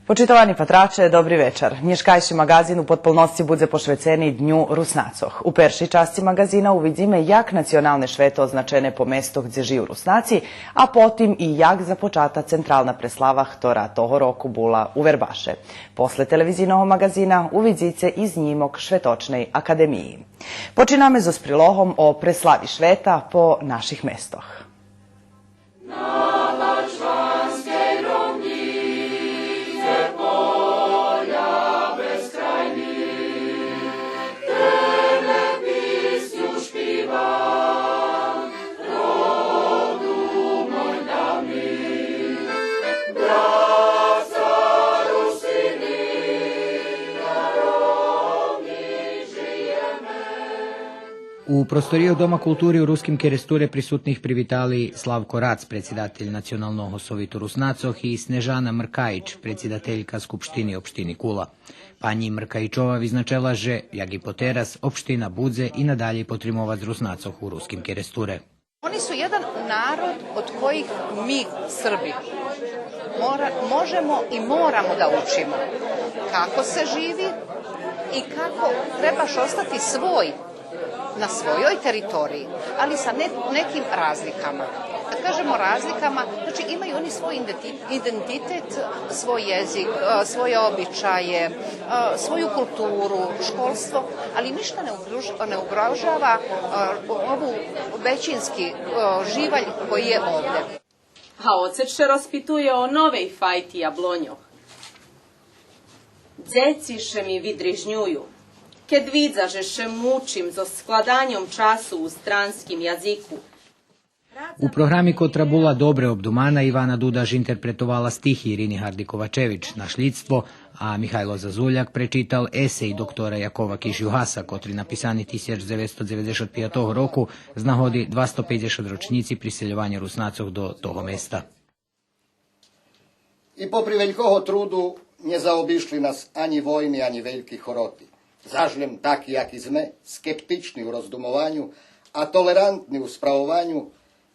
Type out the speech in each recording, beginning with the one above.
Počitovani patrače, dobri večer. Mieszkajši magazin u podpolnosci budze pošveceni Dnju Rusnacoh. U peršej časti magazina uvidzime jak nacionalne švete označene po mestu gdje žiju Rusnaci, a potim i jak započata centralna preslava ktora toho roku bula u Verbaše. Posle televizijnog magazina uvidzice iz njimog Švetočnej akademiji. Počiname s prilohom o preslavi šveta po naših mestoh. U prostoriju Doma kulturi u Ruskim Keresture prisutnih privitali Slavko Rac, predsjedatelj Nacionalnog osovitu Rusnacoh, i Snežana Mrkajić, predsjedateljka Skupštini opštini Kula. Pani Mrkajičova vyznačela, že, jak i poteras, opština Budze i nadalje potrimovac Rusnacoh u Ruskim Keresture. Oni su jedan narod od kojih mi, Srbi, možemo i moramo da učimo kako se živi i kako trebaš ostati svoj na svojoj teritoriji, ali sa nekim razlikama. Kad kažemo razlikama, znači imaju oni svoj identitet, svoj jezik, svoje običaje, svoju kulturu, školstvo, ali ništa ne ugrožava ovu većinski živalj koji je ovdje. A ocet še rozpituje o novej fajti jablonjoh. Dzeci še mi vidrižnjuju. Kad vidza, že še mučim za skladanjom času u stranskim jaziku. U programi kotra bula dobre obdumana Ivana Dudaž interpretovala stihi Irini Hardikovačević na šljidstvo, a Mihajlo Zazuljak prečital esej doktora Jakova Kišjuhasa, kotri napisani 1995 roku z nahodi 250 ročnici priseljovanja Rusnacov do toho mesta. I popri velikого trudu nie zaobišli nas ani vojni, ani veliki horoti. Zažljem taki, jaki sme, skeptični u rozdumovanju, a tolerantni u spravovanju,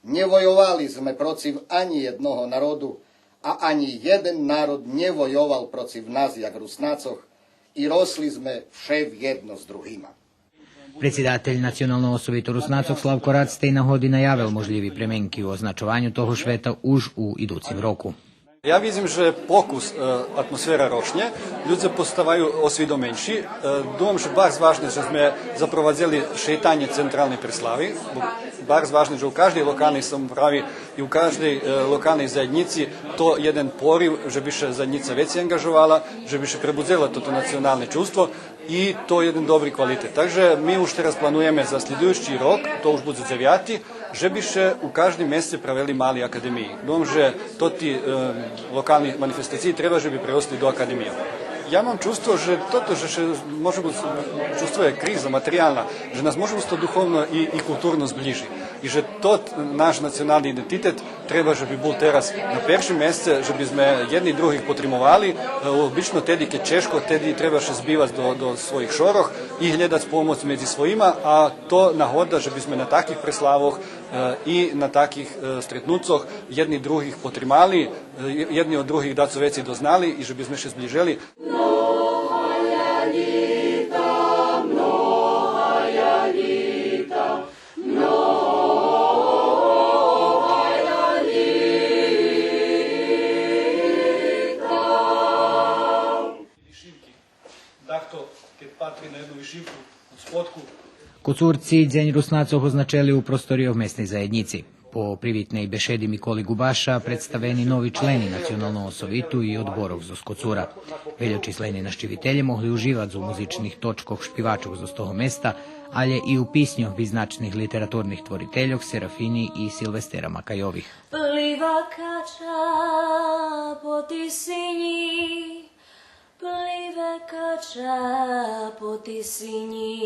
nie vojovali sme protiv ani jednoho narodu, a ani jeden narod nie vojoval protiv nas, jak Rusnacoh, i rosli sme všev jedno s druhima. Predsjedatelj Nacionalnog osovitu Rusnacoh Slavko Rac tej nahodi najavil možljivi premenki u označovanju toho šveta už u iducim roku. Ja vidim, že pokus atmosfera ročnje, ljudje postavaju osvidomenjši. Думам, že bar zvažne, že sme zaprovadzeli šetanje centralne preslavi. Bar zvažne, že u každej lokalnej samoupravi i u každej lokalnej zajednici to jeden poriv, že bi še zajednica veci angažovala, že bi še prebudzela to nacionalne čuvstvo i to je jedan dobri kvalitet. Takže mi už teraz planujeme za sljedujući rok, to už bude 9. že bi še u každem mjesecu pravili mali akademiji. Думам, že to ti lokalni manifestaciji treba, že bi prerosli do akademije. Ja mam čuvstvo, že toto, že še možemo, čuvstvo je kriza materijalna, že nas možemo to duhovno i kulturno zbliži. I že to naš nacionalni identitet treba, že bi bol teraz na peršim mjesece, že bi sme jedni drugih potrimovali, obično tedi ke češko, tedi treba še zbivati do svojih šoroh i hledac pomoć među svojima, a to nahoda, že bi sme na takih preslavoh i na takih stretnucoh jedni drugih potrimali, jedni od drugih da su veci doznali i že bi sme še zbliželi. Kocurci Dzenj Rusnacov označili u prostoriju mesnej zajednici. Po privitnej bešedi Mikoli Gubaša predstaveni novi členi Nacionalnog osovitu i odborov z Kocura. Veljočisleni naščivitelji mogli uživati u muzičnih točkoh špivačog z toho mesta, ali i u pisnjoh viznačnih literaturnih tvoriteljog Serafini i Silvestera Makajovih. Pliva kača po tisinji, plive kača po tisinji.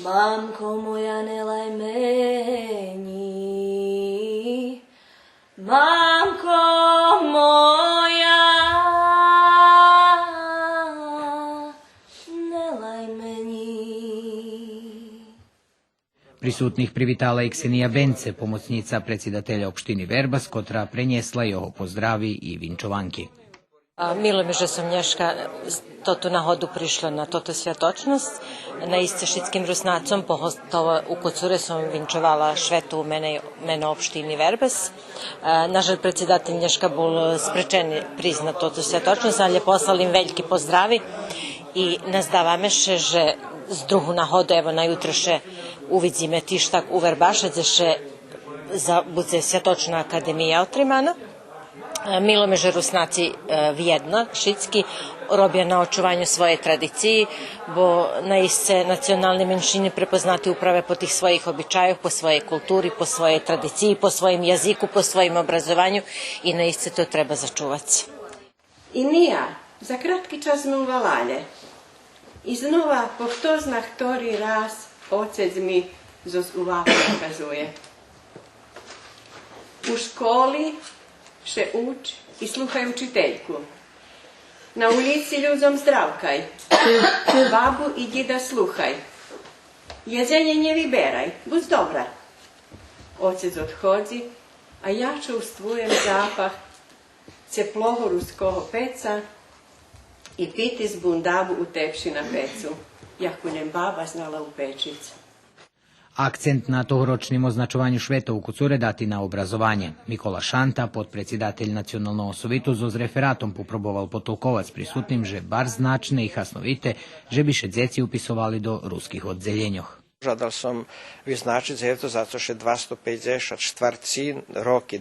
Mamko moja, ne laj meni, mamko moja, ne laj meni. prisutnih privitala i Ksenija Bence, pomocnica predsjedatelja opštini Verbas, kotra prenjesla jeho pozdravi i vinčovanki. Milo mi, že som dneška toto nahodu prišla na toto svjatočnost. Na Istešitskim Rusnacom, pogotovo u Kocure som vinčovala švetu u mene opštini Verbas. Nažal predsjedatelj dneška bol sprečen priznat toto svjatočnost, ali je poslal im veljki pozdravi i nazdávame še, že z druhu nahodu, evo na jutro še uvidzime tištak u Verbaše, že bude svjatočna akademija otrimana. Milo me, že Rusnaci vjedno, šitski, robja na očuvanju svoje tradiciji, bo naiste nacionalne menšine prepoznati uprave po tih svojih običaju, po svojej kulturi, po svojej tradiciji, po svojim jaziku, po svojim obrazovanju i naiste to treba začuvati. I nija, za kratki čas sme u Valalje. I znova, po kto zna ktori raz, ocec mi zos uvako kazuje. U školi še uč i sluhaj učiteljku. Na ulici ljudom zdravkaj, babu i djeda sluhaj. Jedzenje nie vyberaj, bud dobra. Ocec odhodzi, a ja čustvujem zapah ceploho ruskoho peca i piti z bundavu u tepši na pecu, jako njem baba znala u pečicu. Akcent na tohoročnim označovanju šveta u Kocure dati na obrazovanje. Mikola Šanta, podpredsjedatelj nacionalnog sovitu, z referatom poproboval potolkovac prisutnim, že bar značne i hasnovite, že bi še dzeci upisovali do ruskih odzeljenjoh. Žadal som vyznačiť je to zato, že 250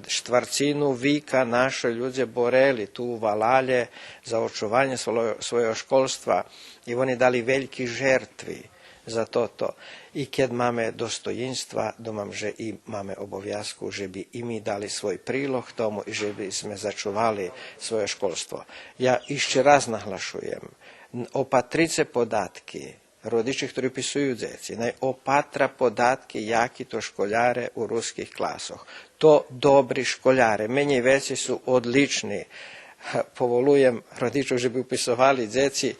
štvrcinu vika naše ľudia boreli tu u Valalje za očuvanje svojho školstva i oni dali veljki žertvi za toto. I keď máme dostojinstva, domam, že i máme obovязku, že bi i mi dali svoj prilog tomu i že bi sme začuvali svoje školstvo. Ja ešte raz nahlašujem, opatrice podatki rodiči, ktorí upisujú deti, naj opatra podatki, jaki to školjare u ruskih klasoch. To dobri školjare, meni veci su odlični. Povolujem rodičov, že bi upisovali deci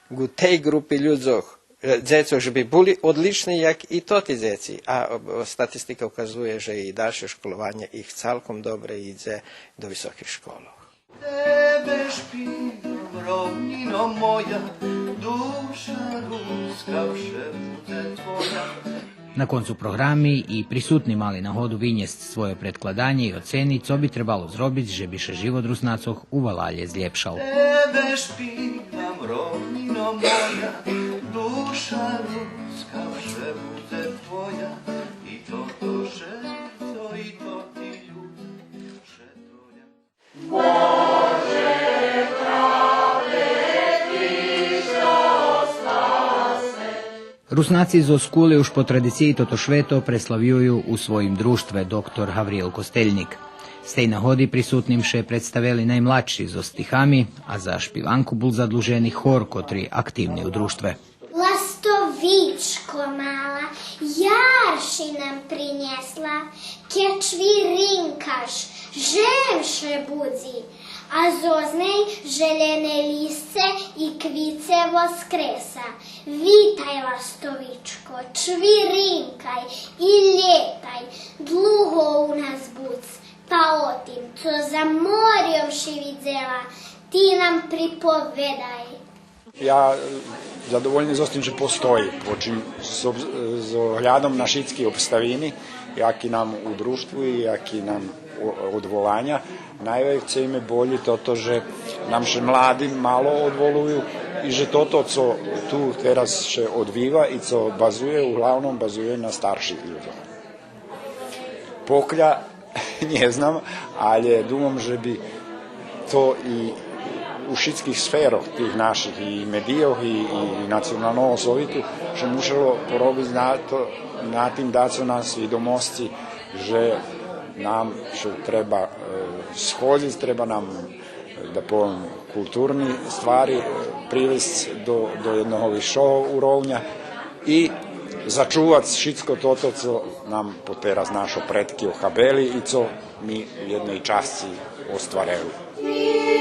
u tej grupi ľudzoch, djecov, že bi bili odlični jak i toti djeci, a statistika ukazuje, že i dalše školovanje ih celkom dobre ide do visokih školov. Tebe špinom, rovnino moja, duša ruska všebude tvoja. Na koncu programi i prisutni mali na hodu vinjest svoje predkladanje i oceni, co bi trebalo zrobiti, že bi še život Rusnacoh u Valalje zljepšal. Tebe špinom, rovnino moja, duša ruska všebude tvoja, i to žeto, i to ti ljudi, šetoja. Bože pravde, što spase. Rusnaci zo skule už po tradiciji toto šveto preslavjuju u svojim društve dr. Havriel Kosteljnik. Z tej nahodi prisutnim še predstavili najmladši zo stihami, a za špivanku bol zadluženi hor, kotri aktivni u društve. Lastovičko mala, jarši nam prinjesla, kečvirinkaš, žemše budzi, a zoznej željene lisce i kvice voskresa. Vitaj, Lastovičko, čvirinkaj i ljetaj, dlugo u nas buc, pa otim, co za morjom šividzela, ti nam pripovedaj. Ja zadovoljni z ostim, že postoji, počim z ohľadom na šitski obstavini, jaki nam u društvu i jaki nam odvolanja. Najveće ime bolji toto, že nam še mladi malo odvoluju i že toto, co tu teraz še odviva i co bazuje, uglavnom bazuje na starših ljudov. Poklja, ne znam, ali dumam, že bi to i u šitskih sferoh tih naših i medijov i nacionalnog sovitu še mušalo porobiti na tim dacu nas vidomosci, že nam še treba shoditi, treba nam da povem kulturni stvari privesti do jednog višog urovnja i začuvati šitsko toto, co nam poteraz našo predki ohabeli i co mi u jednoj časci ostvareju. I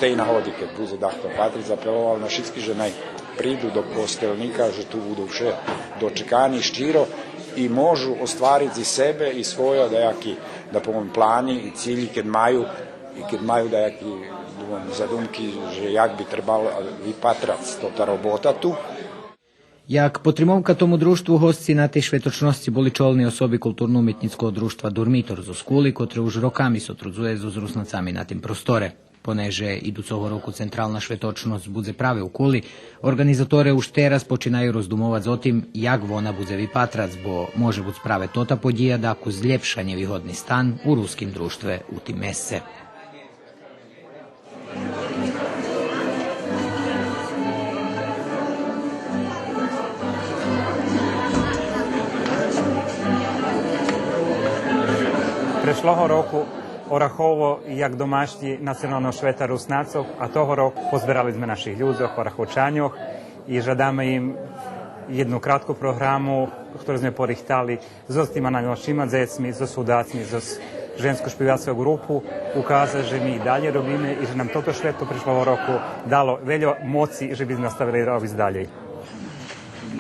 gostej na hodike, bude dahto patri zapeloval na všetky, že naj prídu do kostelnika, že tu budú vše dočekani ščiro i môžu ostvariti sebe i svoje dejaki, da povem, plani i cilji, kad maju dejaki zadumki, že jak bi trebalo vypatrati ta robota tu. Як потримовка тому друштву, гості на тій швяточності були чолні особи культурно-умітницького друштва «Дурмітор» зо Скули, котре уж роками сотрудзує з руснацами на тим просторе. Понеже і до цього року центральна швяточnost буде прави у Кулі, організатори уж teraz починають роздумовати за тим, як вона буде випатрати, бо може бути справе тота подія, даку злепшання вигодний стан у русским друштве у тим месце. Prešlого року Орахово як домашні національного швета руснаців, а того року позбирали ми наших людей, ораховчанів і жадаємо їм jednu kratku programu, ktorú sme porichtali so s tými našimi decmi, so súdácmi, so ženskou špivackú grupu, ukázať, že my dalje robíme i že nám toto šveto prišlo roku dalo veľa moci, že by sme nastavili robiť ďalej.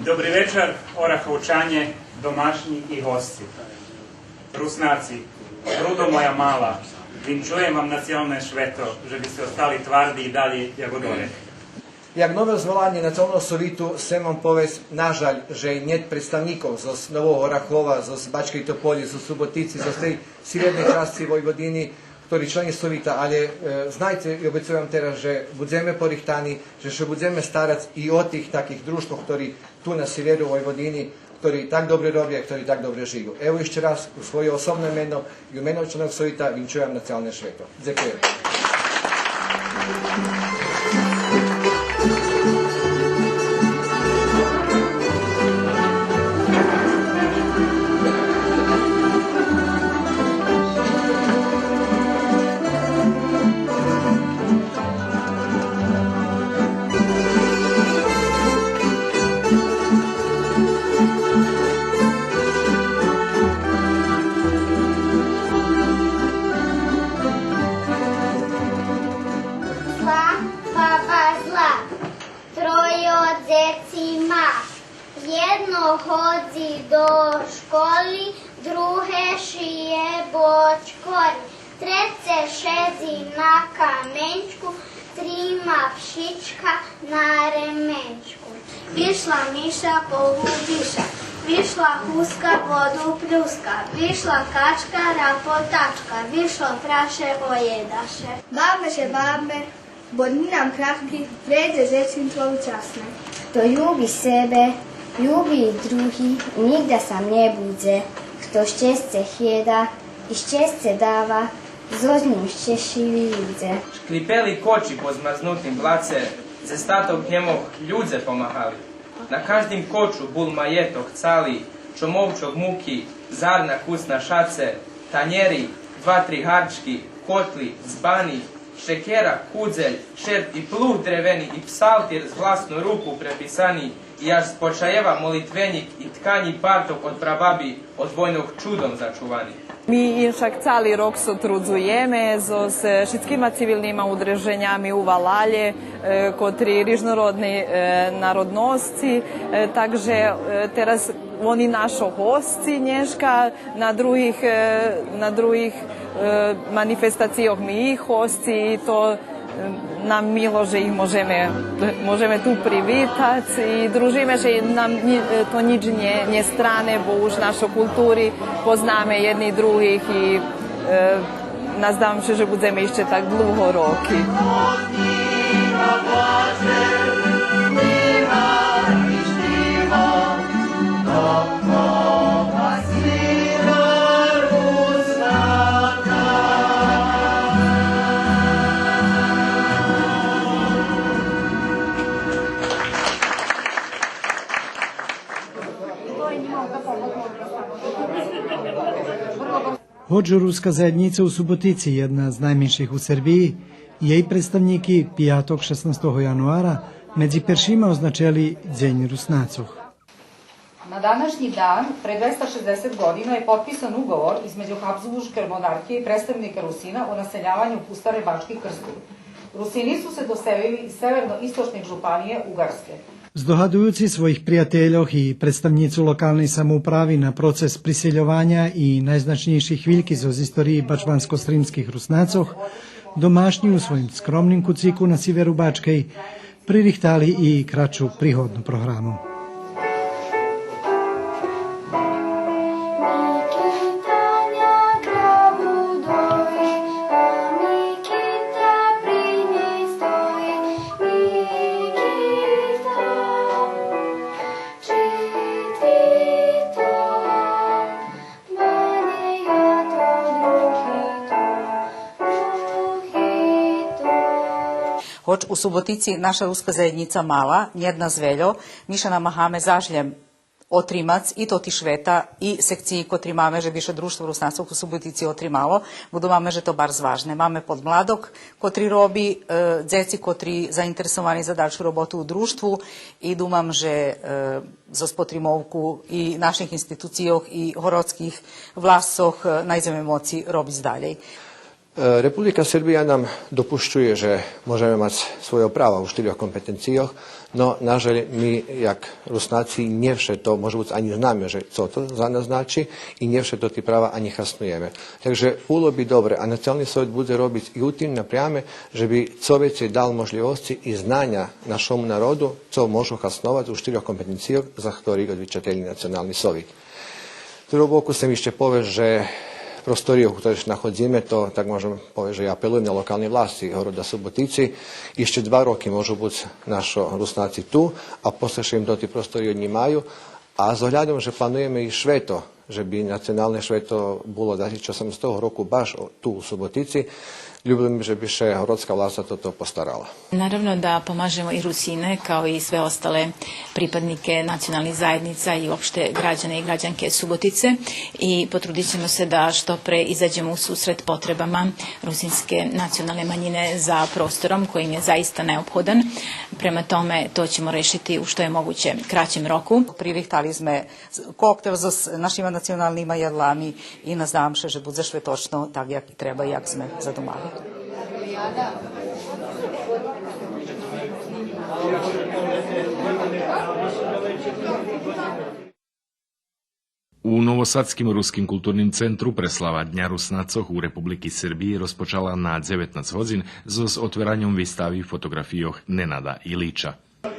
Dobrý večer, Orachovčanie, domašní i hosti. Rusnáci, rudo moja mala, vinčujem vam nacionalne šveto, že by ste ostali tvardi i dalje jagodore. Jak nové zvolanie Nacionalného sovitu sem vám povesť, nažaľ, že niet predstavníkov zo Nového Orachova, zo Bačkej Topoli, zo Subotici, zo tej severnej časti Vojvodiny, ktorí členi sovita, ale znajte i obecujem teraz, že budeme porichtani, že sa budeme starať i o tých takých družstvách, ktorí tu na severu Vojvodiny, ktorí tak dobre robia, ktorí tak dobre žijú. Evo ešte raz u svoje osobné meno i u meno členov sovita vinčujem nacionalne šveto. Ďakujem. Jedno hodzi do školi, druhe šije bočkori, trece šezi na kamenčku, trima pšička na remenčku. Vyšla miša po hudiša, vyšla huska vodu pljuska, vyšla kačka rapotačka, vyšlo praše pojedaše. Babe, bodni nam krahki, vrede zečin tvoju časne. To ljubi sebe, ljubi i drugi, nigda sam ne budze. Kto šćesce hjeda i šćesce dava, z njim šćešivi ljudze. Šklipeli koči po zmaznutim blace, ze statog njemog ljudze pomahali. Na každim koču bul majetok cali, čomovčog muki, zarna kusna šace, tanjeri, 2-3 harčki, kotli, zbani, šekera, kudzelj, šert i pluh dreveni i psaltir z vlastnu ruku prepisani i až spočajeva molitvenik i tkanji partok od prababi od vojnog čudom začuvani. Mi však cali rok sotrudzujeme s všetkými civilnými udruženjami u Valalje, kotri rižnorodni narodnosti, takže teraz oni našo hostci nješka, na drugih manifestacijoh mi ih hostci i to nam milo, že ih možeme tu privitati i družime, že nam to nič nje strane, bo už našo kulturi pozname jedni drugih i nazdam se, že budeme ešte tak dlho roky. Hođo-ruska zajednica u Subotici, jedna z najmenših u Srbiji, jej predstavniki pijatok 16. januara među peršima označili Dzenj Rusnacov. Na današnji dan, pre 260 godina, je potpisan ugovor između Habsburške monarhije i predstavnika Rusina o naseljavanju pustare Bački Krstov. Rusini su se doselili iz severno-istočnih županije Ugarske. Zdohadujući svojih prijateljov i predstavnicu lokalnej samoupravi na proces prisiljovanja i najznačnejših vilki z istoriji bačvansko-srimskih Rusnacoh, domašnji u svojim skromnim kuciku na severu Bačkej pririhtali i kraću prihodnu programu. Hoć u Subotici naša ruska zajednica mala, njedna zveljo, Mišana Mahame zažljem otrimac i to ti šveta i sekciji kotri mame, že biše društvo Rusnacov u Subotici otrimalo, budu mame, že to bar zvažne. Mame pod mladok, kotri robi, dzeci kotri zainteresovani za dalšu robotu u društvu i dumam, že za spotrimovku i naših institucijoh i horodskih vlasoh najzeme moci robi zdaljej. Republika Srbija nam dopuščuje, že możemy mať svoje prava u štyroch kompetencijoch, no nažalj mi, jak Rusnaci, nie to może być ani znamy, że co to za nas znači i nie to ti prava ani hasnujeme. Takže bilo bi dobre, a Nacionalni sovjet bude robiť i u tim naprijame, že bi Sovjet dal možljivosti i znanja našom narodu, co možu hasnovati u štyroch kompetencijoch, za ktorých odvičatelji Nacionalni sovjet. Z druhého boku sem ešte povie, že prostoriju u kojoj nachodzíme, to tak môžem povedať, že ja apelujem na lokálne vlasti Horoda Subotici. Ešte 2 roky môžu byť naši Rusnáci tu a posle im do tých prostorí odnímajú. A s ohľadom, že plánujeme i šveto, že by nacionálne šveto bolo 2018 roku baš tu u Subotici, ljubim, že bi še horodska vlasta to postarala. Naravno da pomažemo i Rusine kao i sve ostale pripadnike nacionalnih zajednica i uopšte građane i građanke Subotice i potrudit ćemo se da što pre izađemo u susret potrebama rusinske nacionalne manjine za prostorom koji im je zaista neophodan. Prema tome to ćemo rešiti u što je moguće kraćem roku. Pririhtali sme koktel s našima nacionalnima jedlami i nadam se, že bude sve točno tak jak treba i jak sme zadomali. U Novosadskim ruskim kulturnim centru preslava Dňa Rusnacoh u Republiki Srbiji rozpočala na 19 hodin s otveranjem výstavy fotografijoh Nenada Ilića.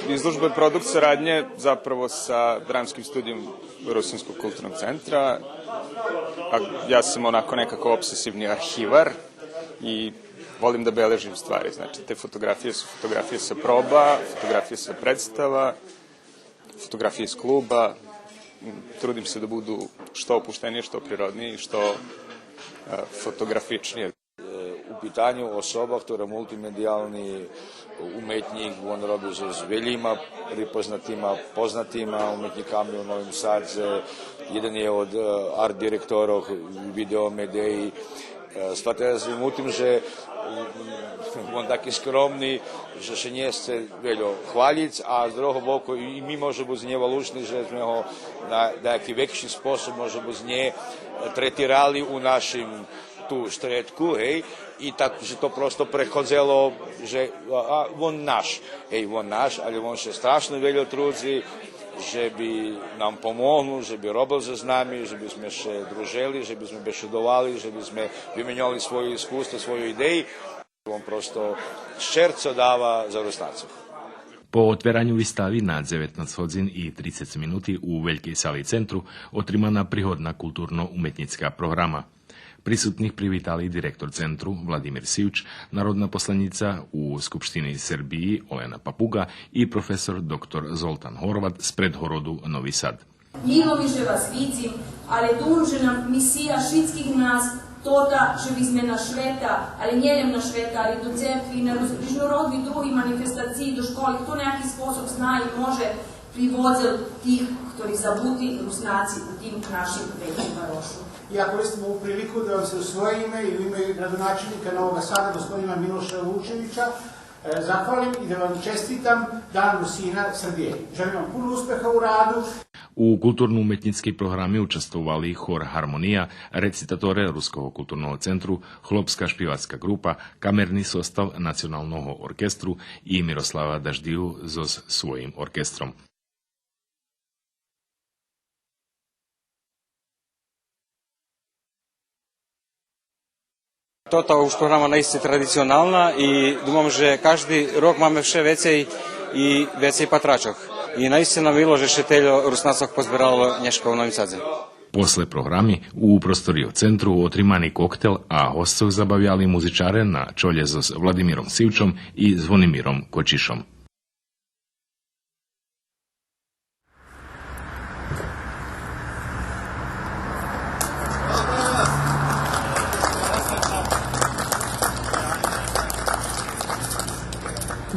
Izložba je produkt saradnje zapravo sa dramskim studijom Rusinskog kulturnog centra. Ja sam onako nekako obsesivni arhivar i volim da beležim stvari. Znači, te fotografije su fotografije sa proba, fotografije sa predstava, fotografije iz kluba. Trudim se da budu što opuštenije, što prirodnije i što fotografičnije. U pitanju osoba, ktorá multimedijalni umetnik, on robi s veljima pripoznatima, poznatima umetnikami u Novim Sadze. Jedan je od art direktorov video medeji. Shvatila sam u tim, že on taki skromni, že še nije se veljo hvaljic, a z druhého boku i mi možemo z njeva lučni, že sme ho na neki vekši sposob možemo z nje tretirali u našim tu štretku, hej, i tako, že to prosto prehodzelo, že on naš, ali on še strašno veljo trudzi, že bi nam pomogli, že bi robil za nami, že bi sme še družili, že bi sme bešedovali, že bi sme vymenjali svoje iskustvo, svoje ideji. On prosto ščerco dava za Rusnacov. Po otveranju výstavy na 19 hodin i 30 minuti u Veljkej sali centru otrimana prihodna kulturno-umetnická programa. Prisutných privítali direktor centru Vladimír Sivč, národná poslanica u Skupštini Srbiji Olena Papuga i profesor dr. Zoltan Horvat z predhorodu Novi Sad. Lilovi, že vas vidim, ali duže nam misija šitskih nas, tota, že vi sme na šveta, ali njeljem na šveta, ali do cerkvi, na rižnorodni drugi manifestaciji do školi, to neki sposob zna i može privodzel tih, ktorí zabuti Rusnaci u tim našim velikim varošu. Ja koristim ovu priliku da vam se u svoje ime i u ime gradonačelnika Novog Sada, gospodina Miloša Vučevića, zahvalim i da vam čestitam Dan Rusina Srbije. Želim vam puno uspeha u radu. U kulturno-umetnički programi učestvovali hor Harmonija, recitatore Ruskog kulturnog centru, Hlopska špivacka grupa, kamerni sostav Nacionalnog orkestru i Miroslava Daždiju s svojim orkestrom. Tota už programa naiste tradicionalna i думам, že každý rok máme vše vecej patračok. I naiste nam bilo, že šeteljo Rusnacok pozbiralo nješko u Novim Sadze. Posle programi u prostoriju centru otrimani koktel, a hostcov zabavljali muzičare na čolje s Vladimirom Sivčom i Zvonimirom Kočišom.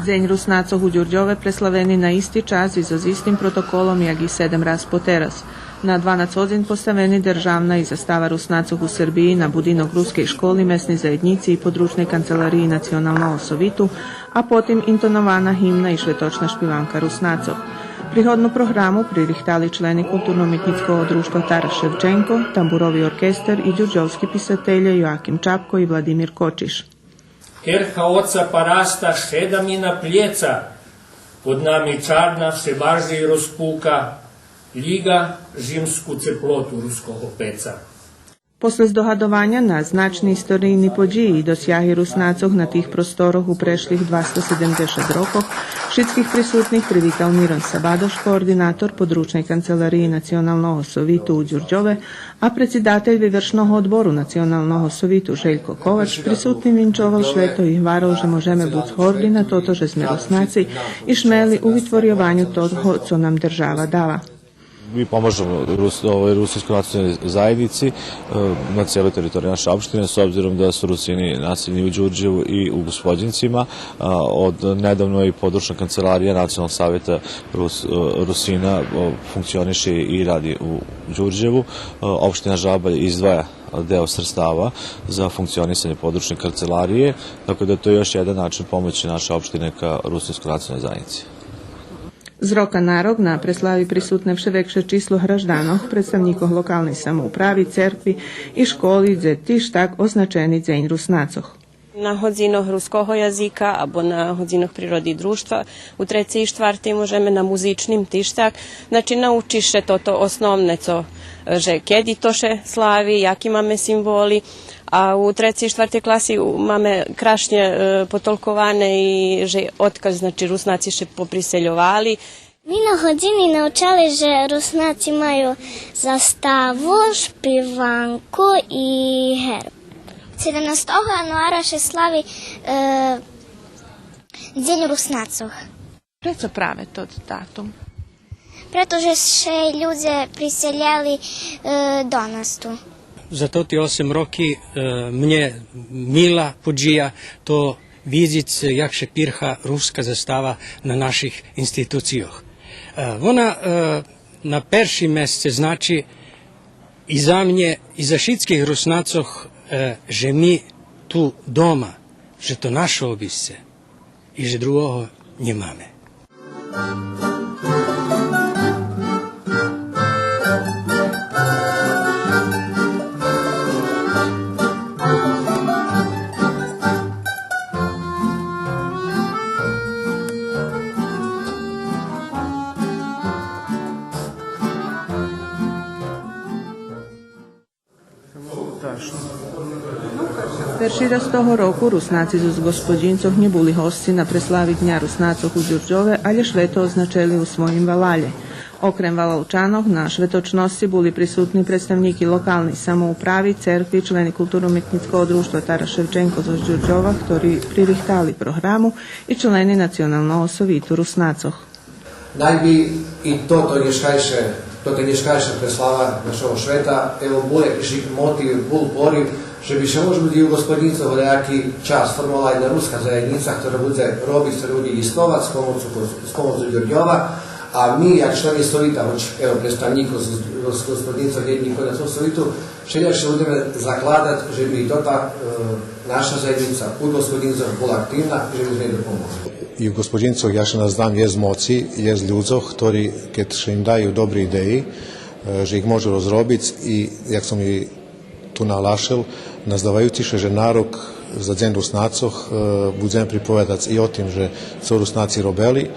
День руснацов у Ѓурѓове преславени на исти час и со истим протоколом ја ги 7 раз по терас. На 12 годин поставени државна и застава руснацов у Србији на будинок рускej школи, месни заедници и подручнеј канцеларии Националного совиту, а потим интонована химна и шветочна шпиванка руснацов. Приходну програму пририхтали члени културно-уметницкого друштва Тарас Шевченко, тамбурови оркестар и ѓурѓовски писателје Јоаким Чапко и Владимир Кочиш. Ерха отца Параста шеда ми на плеца, под нами царна все баржи розпука, лига зимску цеплоту руского пеца. После здогадувања на значни историјни поđiji i dosjahi Rusnacov na tih prostoroh u prešlih 270 rokov, šitskih prisutnih privital Miron Sabadoš, koordinator područnej kancelariji Nacionalnog sovitu u Ѓурѓове, a predsjedatelj vyvršnog odboru Nacionalnog sovitu Željko Kovač prisutni vinčoval šveto i hvarao, že možeme buć hordi na toto, že sme Rusnaci i šmeli u vytvorjovanju toho, co nam država dava. Mi pomažemo Rusinskoj nacionalnoj zajednici na cijeloj teritoriji naše opštine, s obzirom da su Rusini naseljeni u Đurđevu i u Gospodincima. Od nedavno i područna kancelarija Nacionalnog savjeta Rusina funkcioniše i radi u Đurđevu. Opština Žabalj izdvaja deo sredstava za funkcionisanje područne kancelarije, tako da to je još jedan način pomoći naše opštine ka Rusinskoj nacionalnoj zajednici. Z roka na rok na preslavi prisutne vše vekše číslo hraždanoh, predstavníkoh lokálnej samoupravy, cerkvi i školi, gdje tiž tak označeni Deň Rusnacoh. Na hodzinoh ruskого jazika abo na hodzinoh prirodi društva u 3. i 4. možeme na muzičnim tiž tak, znači naučiše toto osnovne, co že kedi toše slavi, jaki máme simboli, a u 3. i 4. klasi máme krašnje potolkovane i že otkaz, znači Rusnaci še popriseljovali. Mi na hodzini naučali, že Rusnaci imaju zastavu, špivanku i herb. 17. januara še slavi Deň Rusnacov. Prečo práve to datum? Pretože še ľudia priseljali do nás tu. За тоти 8 роки мне мила поđija то видіць, як ще пірха руска застава на наших інституціях. Вона на перші місце значить і за мене, і за шитських руснацох, že mi tu doma, že to naše obisce i že drugого nemame. Перший раз того року Rusnaci z Gospodincoh nie boli hosci na preslavi Dňa Rusnacov u Ѓурѓове, ali šveto označili u svojim valalje. Okrem Valalčanov na švetočnosti boli prisutni predstavniki lokalnih samoupravi, cerkvi, členi kulturno-umetnickog društva Taras Ševčenko z Ѓurđova, ktorí pririhtali programu, i členi Nacionalnog sovitu Rusnacoh. Najbi i toto nješkajše preslava našeho šveta, evo bude motiv, bul poriv, že by še može biti u Gospodincovo nejaký čas formovala jedna ruska zajednica, ktorá bude robiť sa ľudí listovať s pomocu Ѓurđova, A mi, jak člani Solita, evo predstavnikov z gospodinstva Gednikov na tom Solitu, všelja še budeme zakladati, že bi tota naša zajednica u gospodinstvu bola aktivna, že bi sme dopomogli. I v gospodinstvu ja še naznam je z moci, je z ľudzoch, ktorí, keď še im dajú dobré ideji, že ich môžu rozrobiť i, jak som i tu nalašil, nazdávajući že nárok za Deň Rusnácoch budeme pripovedať i o tým, že co Rusnáci robili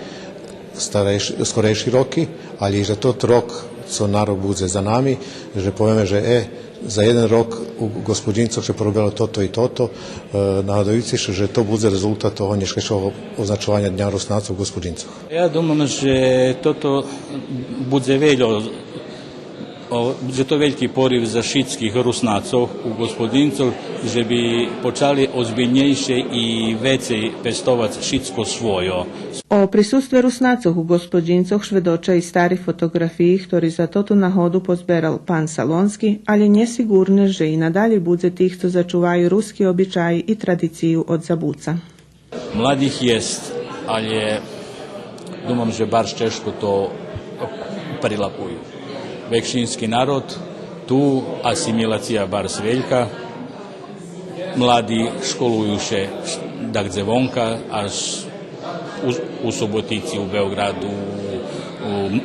skorejší roky, ali i že tot rok, co nárok bude za nami, že povieme, že za jeden rok u gospodinstvu će porobilo toto i toto, nadajući se, že to bude rezultat toho nješkešovog označovanja Dňa Rusnácov u gospodinstvu. Ja думам, že toto bude že to veliki poriv za šitskih Rusnacov u gospodinstvu, že bi počali ozbiljnejše i veće pestovac šitsko svojo. O prisustve Rusnacoh u gospodincoh švedoča i stari fotografiji, ktorý za totu nahodu pozberal pan Salonski, ali njesigurne, že i nadalje bude tih, co začuvaju ruski običaji i tradiciju od zabuca. Mladih jest, ali думам, že bar češko to prilapuju. Vekšinski narod, tu asimilacija bar sveljka, mladi školuju še dakle vonka, až u Subotici, u Beogradu,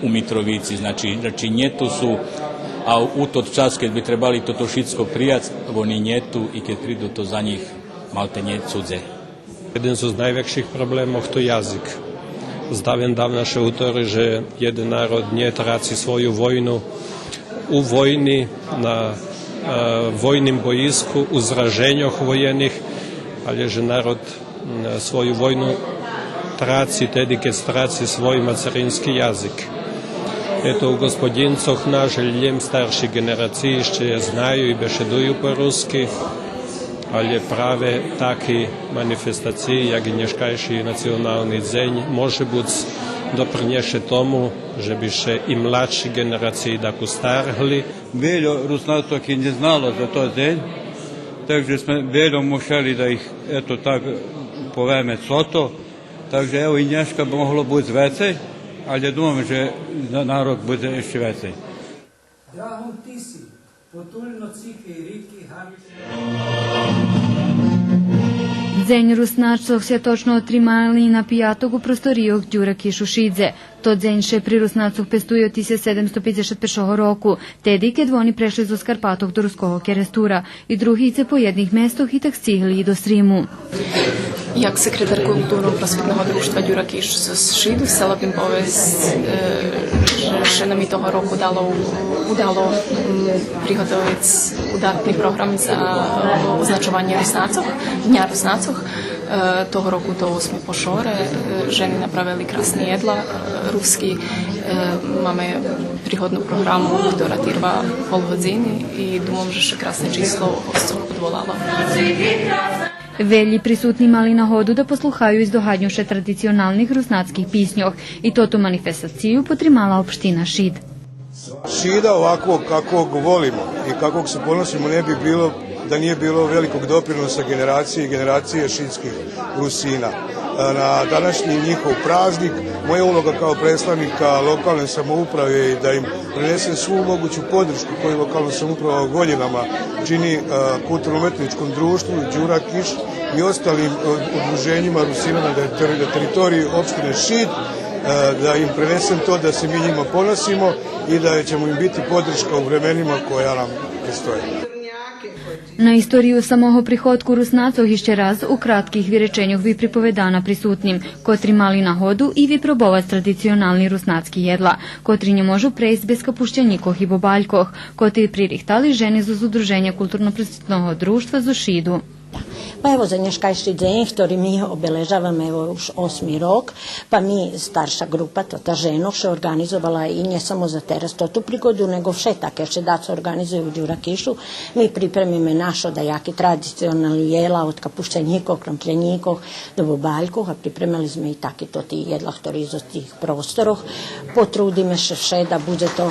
u Mitrovici, znači njetu su, a u tot čas kad bi trebali toto šitsko prijat, oni njetu i kad pridu to za njih malte nje cudze. Jeden z najväčších problémov to jazyk. Z dávna še utory, že jeden národ netráci svoju vojnu u vojni, na vojnim bojisku, u zraženjoch vojenih, ali že národ svoju vojnu tráci tedy, keď stráci svoj materinský jazyk. Eto u gospodincoch na željem starších generácií ešte znajú i bešedujú po rusky, ale práve taký manifestácii, jak i dneškajší nacionálny deň, môže buď doprinieše tomu, že by še i mladší generácii takú starhli. Veľo Rusnacov ne znalo za to deň, takže sme veľo museli da ih eto tak poveme coto, takže evo i dneška bi mohlo biti vecej, ali думам, že narod bude ešte vecej. Drahom ti si, potulno cike i riki Дзень Руснацов се точно отримали на пијатог у просторијох Ѓура Кишушидзе. То дзень ше при Руснацов пестује од 1751 року, теди кед вони прешли зо Скарпатог до Руского Керестура и другице по jednih местох и так стигли и до Сриму. Jak sekretar kulturno-prosvetného društva Ѓура Kiš z Šidu, chcela bym povesť, že nam i toho roku udalo prihodoviť udatný program za označovanie Rusnacov, Dňa Rusnacov. Toho roku to 8. pošore, ženy napravili krásne jedla ruski, máme príhodnú programu, ktorá trvá pol hodiny i думам, že krásne číslo hostov odvolalo. Велји присутни мали на ходу да послухају издогаѓнуше традиционалних руснацких писнјох и тото манифестацију потримала општина Шид. Šida ovakvog kakvog volimo i kakvog se ponosimo ne bi bilo da nije bilo velikog doprinosa generacije i generacije šidskih Rusina. Na današnji njihov praznik moja uloga kao predstavnika lokalne samouprave je da im prenesem svu moguću podršku koju lokalna samouprava godinama čini kulturno-umetničkom društvu Ѓура Kiš i ostalim udruženjima Rusina na teritoriji opštine Šid, da im prenesem to da se mi njima ponosimo i da ćemo im biti podrška u vremenima koja nam predstoje. На исторiju самого приходку Руснацов išće raz u kratkih vyrečenjoh vi pripovedana prisutnim, kotri mali na hodu i vi probovac tradicionalni rusnacki jedla, kotri nje možu prejst bez kapušćanjikoh i bobaljkoh, kotri pririhtali žene z Udruženja kulturno-prosvetnog društva za Šidu. Pa evo za dneškajší deň, ktorý my obeležavame evo už 8. rok, pa mi starša grupa, tota ženo, še organizovala i ne samo za teraz totu prigodu, nego vše také, še da se organizuju u Ѓура Kišu. Mi pripremime našo da jaki tradicionalni jela od kapušćanikov, krampljanikov do bobaljkov, a pripremali sme i taki toti jedla, ktorý iz tih prostoroh. Potrudime še vše da bude to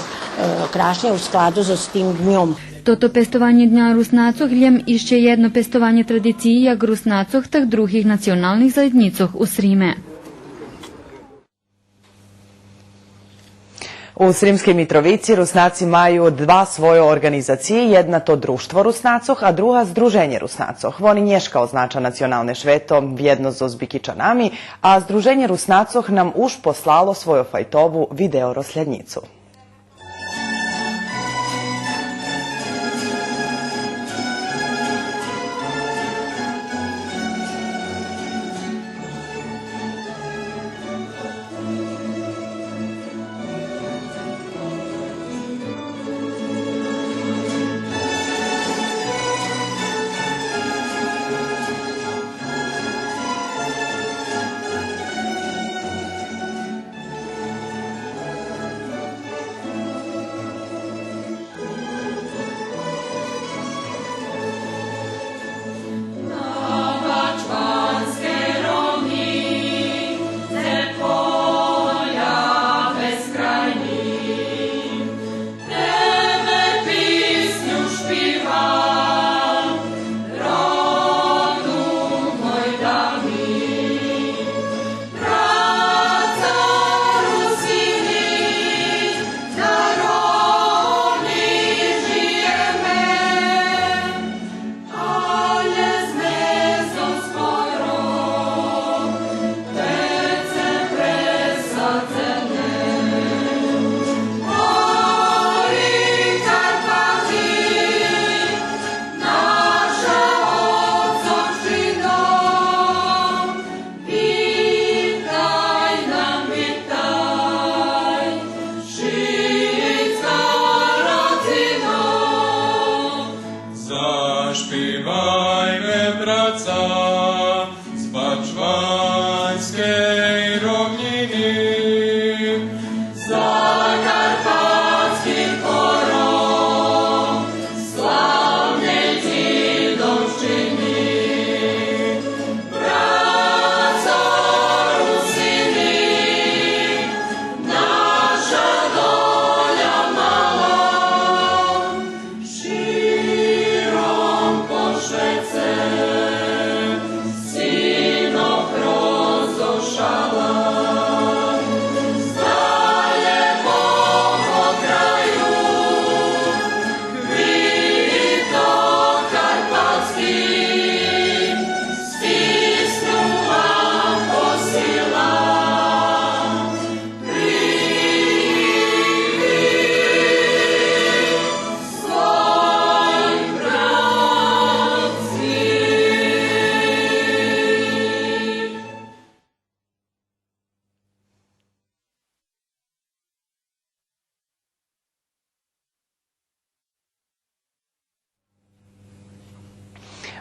krašnje u skladu s tim dňom. Toto pestovanje Dňa Rusnacov ljem išće jedno pestovanje tradiciji jak Rusnacov, tak drugih nacionalnih zajednicoh u Srime. U Sremskej Mitrovici Rusnaci maju dva svoje organizacije, jedna to Društvo Rusnacoh, a druga Združenje Rusnacoh. Oni nješka označa nacionalne šveto, vjedno zo zbikičanami, a Združenje Rusnacoh nam už poslalo svoju fajtovu video rosljednicu.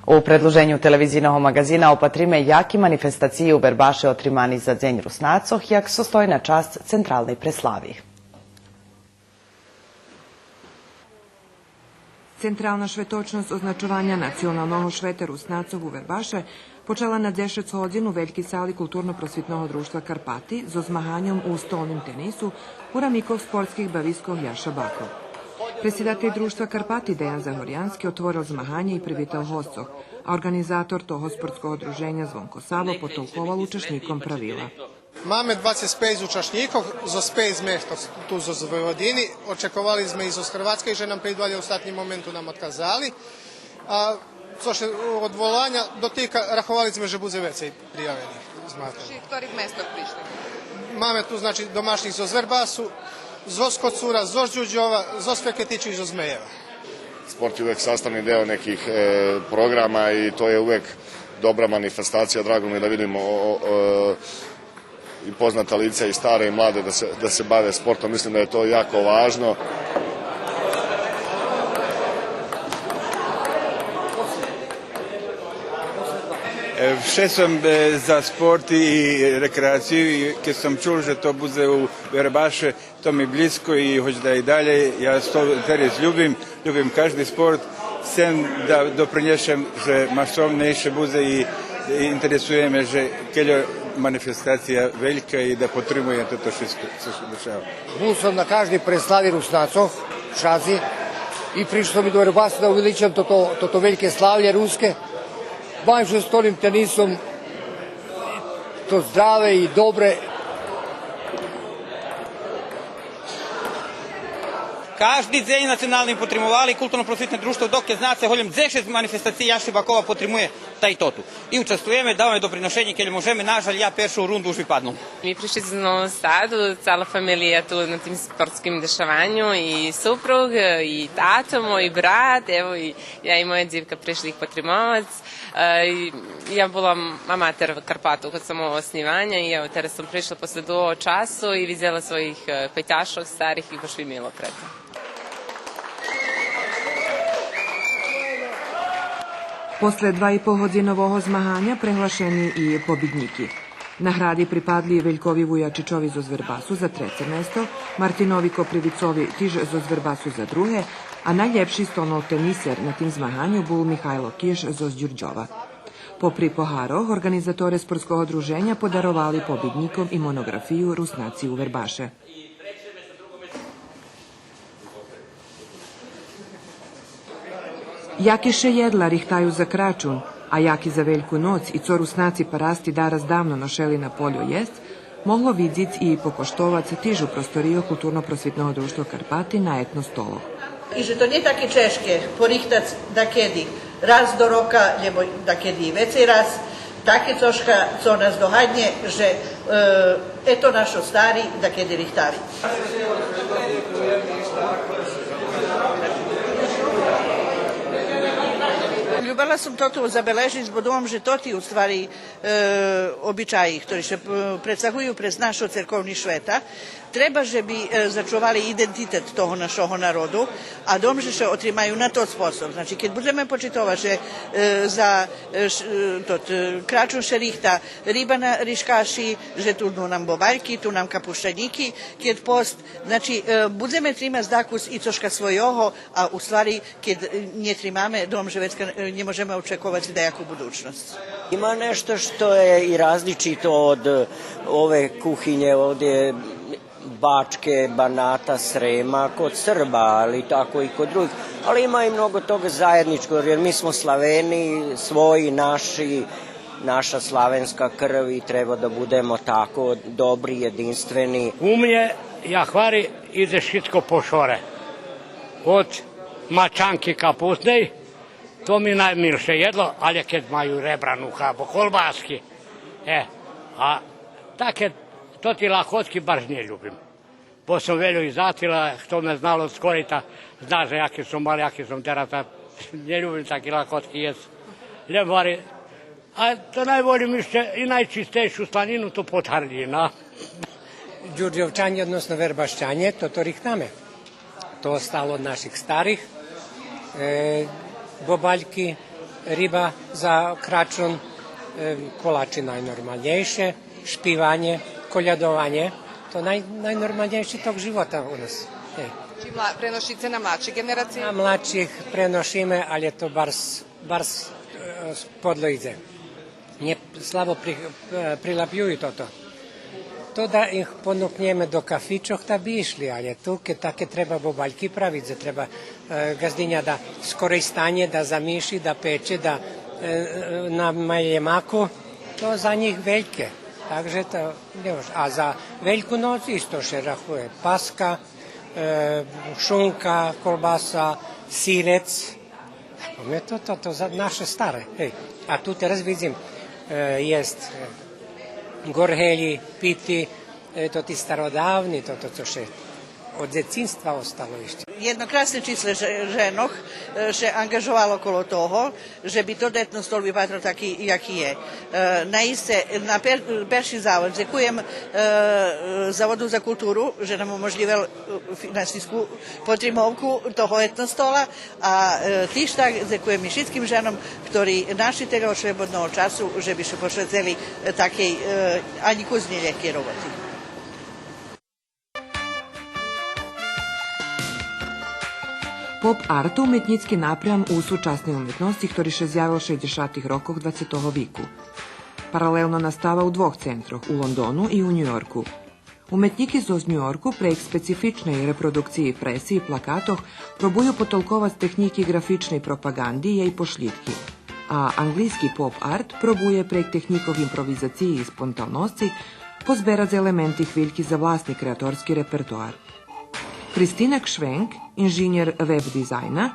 U predloženju televizijnog magazina opatrime jaki manifestaciji u Verbaše otrimani za Dzenj Rusnacoh, jak sostoj na čast centralnej preslavi. Centralna švetočnost označovanja nacionalnog šveta Rusnacoh u Verbaše počela na 10 hodin u veljki sali Kulturno-prosvitnog društva Karpati z zmahanjom u stolnim tenisu u ramikov sportskih baviskov Jaša Bakov. Predsjedatelj društva Karpati Dejan Zahorjanski otvoril zmahanje i privital hostov, a organizator toho sportskog odruženja Zvonko Sabo potolkoval učešnikom pravila. Máme 25 účastníkov zo 5 miest tu zo Vojvodiny. Očakovali sme i zo Hrvatske, že nám pridvali v ostatním momentu nám odkazali. A co še odvolanja dotika, rahovali sme, že bude vecej prijavení. Z ktorých mesta prišli? Máme tu znači domašnih zo Zverbasu, zo Skocura, zo Đuđova, zo Feketiću i zo Zmejeva. Sport je uvek sastavni deo nekih programa i to je uvek dobra manifestacija. Drago mi je da vidimo i poznata lica i stare i mlade da se bave sportom. Mislim da je to jako važno. Še sam za sport i rekreaciju i kad sam čuo že to bude u Verbaše, to mi je blisko i hoću da i dalje. Ja to teres ljubim každi sport, sem da doprinješem že masovnejše bude i interesuje me že keljo manifestacija veljka i da potrebujem to što se dešava. Bol sam na každi preslavi Rusnacoh, Šazi, i prišlo mi do Verbasa da uveličam to veljke slavlje ruske. Bavim se stolnim tenisom, to zdrave i dobre. Кожен день національний підтримували культурно-просвітне друштво, доки знається, голем 10 маніфестацій Яшибакова підтримує та й тоту. І участвуємо, даваме доприношення, коли можемо. На жаль, я першу rundu už vypadnu. Mi prišli iz Novog Sadu, cela familija tu na tim sportskim dešavanju i suprug, i tato, moj brat, evo i ja i moja djevka prišli ih potrimovac. Ja bila amater Karpatu kod samog osnivanja i evo, teraz sam prišla posle dugo času i vidjela svojih petašov starih i baš mi milo preto. После 2,5 години нового змагання приглашені і побідники. Награди припадли Велькові Вуячичові зо Звербасу за третє место, Мартинові Копривіцові тіж зо Звербасу за друге, а найлепший столнотенісер на тим змаганню був Михайло Кіш зо Дюрджова. Попри погарох, організатори спортського друženja подарували побідникам і монографію «Руснаці у Вербаше». Jaki še jedla rihtaju za kračun, a jaki za Veljku noc i co Rusnaci parasti daras davno nošeli na polju jest, moglo vidjeti i pokoštovac tižu prostoriju Kulturno-prosvitnog društva Karpati na etno stolo. I že to nije takie češke porihtac da kedi raz do roka, ljebo da kedi vecej raz, takie coška, co nas dohadnje, že eto našo stari da kedi rihtavi. Ljubila sam to zabeležiti zbog ovom, že to ti u stvari običaji, koji še predsahuju prez našo cerkovni šveta, treba, že bi začuvali identitet toho našoho narodu, a dom, že še otrimaju na to sposob. Znači, kad budeme počitova, že za kračun šerihta ribana riškaši, že tu nam bobaljki, tu nam kapuštanjiki, kad post, znači, budeme trima zdakus i coška svojoho, a u stvari, kad nje trimame, dom, že već ne možemo očekovati da jaku budućnost. Ima nešto što je i različito od ove kuhinje ovdje Bačke, Banata, Srema, kod Srba, ali tako i kod drugih. Ali ima i mnogo toga zajedničkog, jer mi smo Slaveni, svoji, naši, naša slavenska krv i treba da budemo tako dobri, jedinstveni. U mnje, jahvari, ide šitko pošore. Od mačanki kapustnej, to mi najmilše jedlo, ali kad maju rebranu habo, kolbaski. A take, to ti lahotki baš ne ljubim. Bo sam veljo izatila, što me znalo od skorita, zna že jaki sam mali, jaki sam terata, ne ljubim taki lahotki jes. Ljubari, a to najvoljim išće i najčistejšu slaninu, to pothardina. Đurđevčanje, odnosno verbašćanje, to rihtame. To ostalo od naših starih. Bobaljki, riba za kračun, kolači najnormalnejše, špivanje, koljadovanje, to najnormalnejši tog života u nas. Prenošite na mlađe generacije? Na mlađih prenošime, ali je to bar podlo ide. Nje slabo prilapljuju to. To da ih ponuknjeme do kafičoh, da bi išli, ali tu take treba bobaljki praviti, treba gazdinja da skoro stanje, da zamiši, da peče, da na maljemaku, to za njih veljke. Takže to ne može. A za Veljku noć isto še rahuje paska, šunka, kolbasa, sirec. To za naše stare. A tu teraz vidim, jest gorhelji, piti, to ti starodavni, to co še od djecinstva ostalo ešte. Jedno krasne čísle ženoch še angažovalo okolo toho, že by to detno stol vypadlo taký, jaký je. Na Perší závod děkujem Zavodu za kulturu, že nám umožnil finansijsku potrimovku toho etnostola, a tiež tak děkujem i všetkým ženom, ktorí našli tego slobodného času, že by še pošvetili takej ani kuzni ljehkej roboti. Pop art umetnicki naprijam u súčasnej umetnosti, ktorý še zjavil v 60. rokoch 20. viku. Paralelno nastava u dvoch centroch, u Londonu i u New Yorku. Umetniki z New Yorku prek specifičnej reprodukciji presi i plakatoh probuju potolkovac tehniki grafičnej propagandi i pošljitki. A anglijski pop art probuje prek tehnikov improvizaciji i spontanosti pozberat elementi hviljki za vlastni kreatorski repertoar. Kristina Kšvenk, inženjer web dizajna,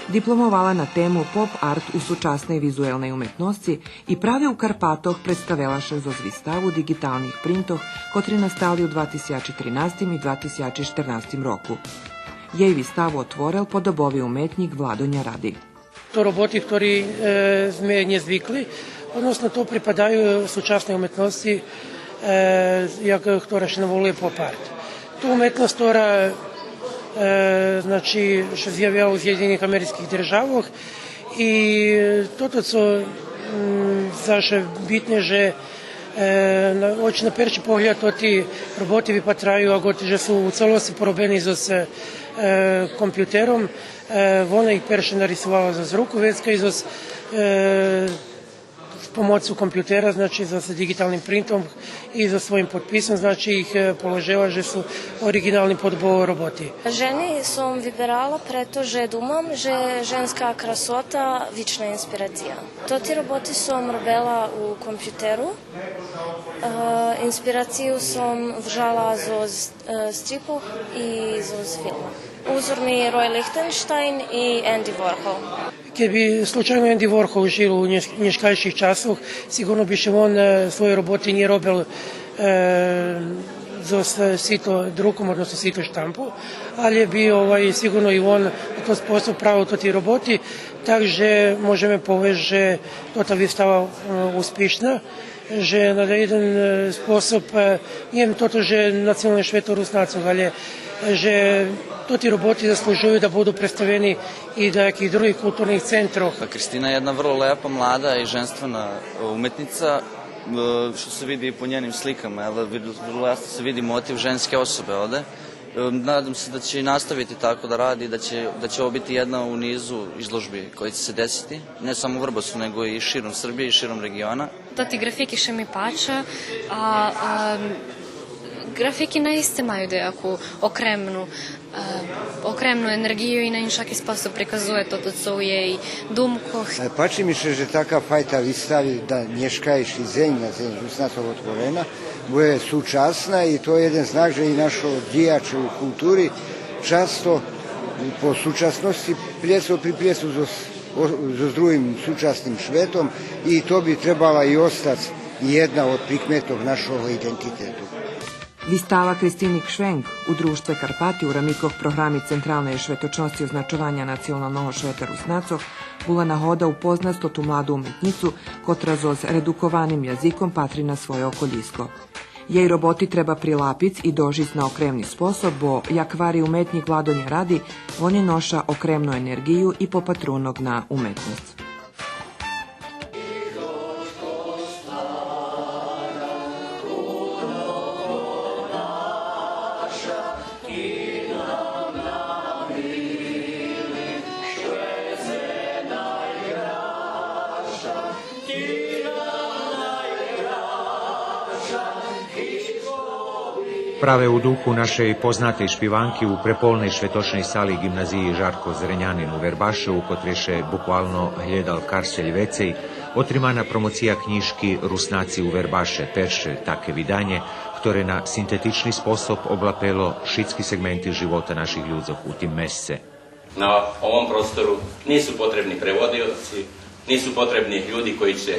diplomovala na temu pop art u sučasnej vizuelnej umetnosti i pravi v Karpatoh predstavila še zo zvistavu digitalnih printov, kotri nastali v 2013 in 2014 roku. Jej výstavu otvoril podobovi umetnik Vladonja Radi. To roboti, ktorí sme nezvykli, odnosno to pripadajú súčasnej umetnosti, ktorá še navoluje pop art. Tu umetnost, ktorá znači, što se javljala u Sjedinjenih američkih državah i toto co zaše bitne, že na perši pogled ti roboti vypatraju, a že su u celosti porobeni s kompjuterom, ona ih perše narisovala z ruku, vecka i s pomoću kompjutera, znači sa digitalnim printom i za svojim potpisom, znači ih položila, že su originalni podobovi roboti. Ženi som vyberala, pretože думам, že ženská krasota vična inspiracija. To ti roboti som robila u kompjuteru. Inspiraciju som vžala zo stripov i zo filma. Uzor mi je Roy Lichtenstein i Andy Warhol. Kad bi slučajno Andy Warhol žil u nješkajših časov, sigurno bi še on svoje roboti nije robil za sito drukom, odnosno sito štampu, ali je bio sigurno i on to sposob pravil to ti roboti, takže možeme povedati, že to ta výstava uspješna, že na jedan sposob, nijem toto, že nacionalne šveto Rusnacov, ali že to ti roboti zaslužuju da budu predstavljeni i da nekih drugih kulturnih centrov. Kristina je jedna vrlo lepa, mlada i ženstvena umetnica, što se vidi i po njenim slikama. Vrlo jasno se vidi motiv ženske osobe ovde. Nadam se da će i nastaviti tako da radi, da će ovo biti jedna u nizu izložbi koji će se desiti, ne samo u Vrbasu, nego i širom Srbije i širom regiona. Ti grafiki še mi pača, a grafiki naiste majú nejakú окремну енергію і на іншакий спосіб приказує toto, co u jej думках. Pači mi se, že taka fajta vystavi da nješkajši zemlja, Rusnacov otvorena, bude súčasná i to je jeden znak, že i našo dijače u kulturi často po súčasnosti pripljesu s drugim súčasnim švetom i to bi trebala i ostati jedna od prikmetov našого identitetu. Výstava Kristini Kšvenk u društve Karpati u ramikoh programi Centralne švetočnosti označovanja nacionalnog šveta Rusnacov bula nahoda upoznat tu mladu umetnicu, kotra z redukovanim jazikom patri na svoje okoljisko. Jej roboti treba prilapic i dožic na okremni sposob, bo jak vari umetnik Vladonja Radi, on je noša okremnu energiju i popatrunog na umetnost. Prave u duhu naše poznate špivanki u prepolnej švetočnej sali gimnaziji Žarko Zrenjanin u Verbaševu, kotreše bukvalno hledal karselj vecej, otrimana promocija knjižki Rusnaci u Verbaše, perše take vidanje, ktoré na sintetični sposob oblapelo šitski segmenti života naših ľudzov u tim mesece. Na ovom prostoru nisu potrebni prevodioci, nisu potrebni ljudi koji će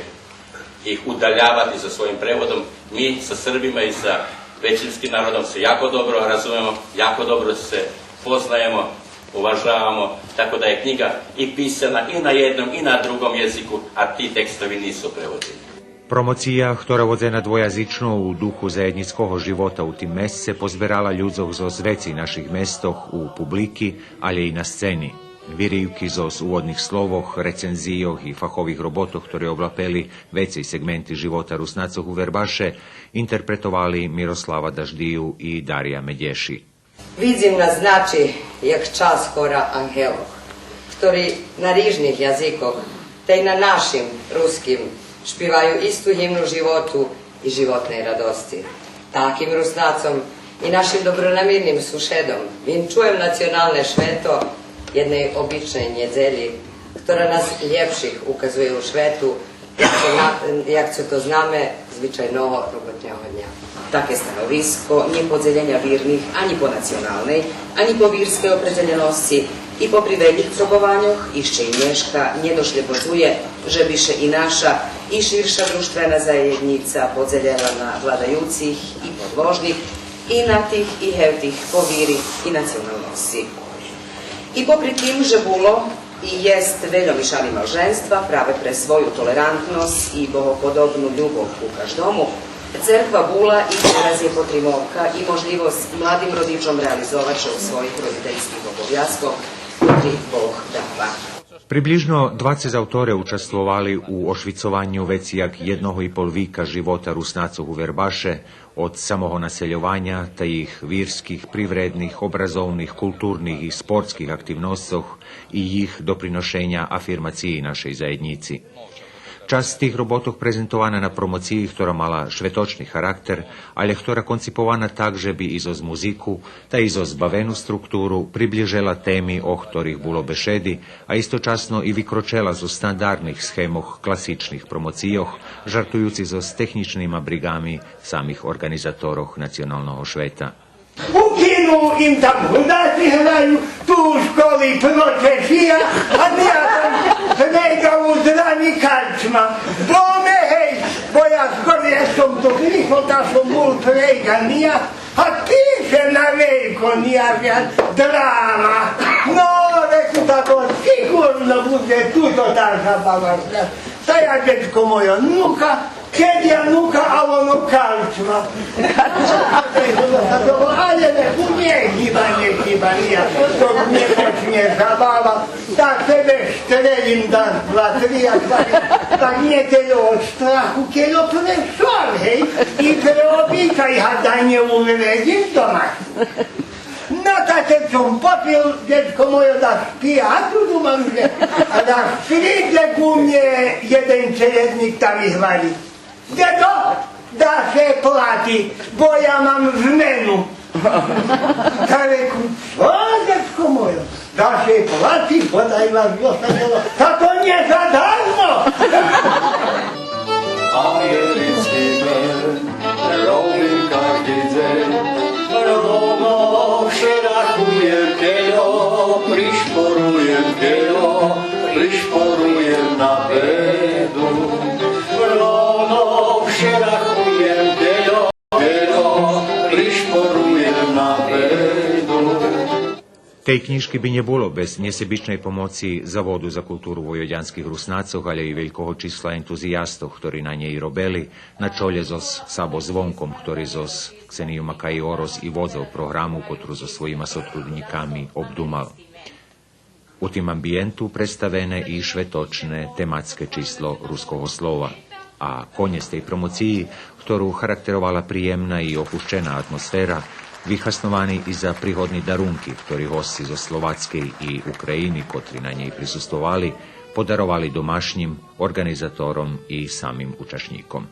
ih udaljavati sa svojim prevodom. Mi sa Srbima i sa većinskim narodom se jako dobro razumemo, jako dobro se poznajemo, uvažavamo, tako da je knjiga i pisana i na jednom i na drugom jeziku, a ti tekstovi nisu prevođeni. Promocija, ktorá vodzena dvojazično u duhu zajednického života u tim mesece, pozberala ľudzov zo zveci naših mestoh u publiki, ali i na sceni. Virivki zo úvodných slovoch, recenzijoh i fachových robotoh, ktoré oblapeli vecej segmenti života Rusnacov u Verbaše, interpretovali Miroslava Daždiju i Darija Medješi. Vidzim nas znači jak čas hora angelov, ktorí na rižnih jazikoh, te i na našim ruskim špivaju istu himnu životu i životnej radosti. Takim Rusnacom i našim dobronamirnim sušedom vinčujem nacionalne šveto jednej običnej njedzelji, ktorá nás ljepših ukazuje u švetu, jak co to zname звичайного роботнього дня. Таке становисько не поділення вірних ані по національній, ані по вірській определеності, i po priveljih probovanjoh išće i Nješka njedošlje pozuje, že biše i naša i širša društvena zajednica podzeljela na vladajucih i podložnih, i na tih i hevtih po viri i nacionalnosti. I popri tim, že bilo i jest veljom i šalima ženstva prave pre svoju tolerantnost i bogopodobnu ljubov u každomu, Crkva Bula i teraz je potrimovka i možljivost mladim rodičom realizovat će u svojih roditeljskih obovjazkov, kotri Bog dava. Приближно 20 автори участвували у ошвіцуванню веціяк 1,5 віка живота руснаців у Вербаше od самого населювання та їх вірських, привредних, образовних, культурних і спортських активностях і їх доприношення афірмації нашої заjednici. Čas tih robotov prezentovana na promociji, ktorá mala švetočný charakter, ale ktorá koncipovana tak, že by izoz muziku, ta izoz zbavenú struktúru približela témy, o ktorých bolo bešedi, a istočasno i vykročela zo standardných schémoch klasičných promocijoh, žartujúci so s techničnými brigami samih organizatoroh nacionalného šveta. U kinu im tam hudáci hrajú, tu u školy profesija, a ja tam hnega u zrani karčma. Bome hej, bo ja skorije som to grifo da som bol preganija, a piše na veliko nija drama. No, reku tako, sigurno bude tuto ta zabava. Ta ja, dečko moja, nuka, Kiedy ja nuka, a ono karčma. Ale neku nie chyba nija, to mnie počne zabava. Tak sebe štrelim dan, 2, 3, tak nie telo od strachu, kelo prešol, hej, i preobičaj hadanje uvedim doma. No tak som popil, dečko moje, da spije, a tu dumam, že da príde ku mne jeden čelednik tam ih vali. Dedo, da se plati, bo ja mam žmenu. Ja reku, čo, dečko mojo, da se plati, bo da imaš dosadilo, tako nie zadarmo. Americký den, robím každý deň, rovno všerakujem keľo, prišporujem keľo, prišporujem na bedu. Rovno všerakujem keľo, prišporujem na bedu. Tej knjižki bi nje bilo bez nesebičnej pomoci Zavodu za kulturu vojvođanskih Rusnacov, ali i velikого čísla entuzijastov, ktorí na njej robili, na čolje zos Sabo Zvonkom, ktorý zos Kseniju Makaj Oros i vodzal programu, kotru so svojima sotrudnikami obdumal. U tim ambijentu predstavene i švetočne tematske číslo ruskого slova, a konec tej promociji, ktorú charakterovala prijemna i opuščena atmosfera, vyhasnovaní i za príhodní darunky, ktorí hosti zo Slovackej i Ukrajiny, kotri na njej prisustovali, podarovali domašnjim organizatorom i samim učašníkom.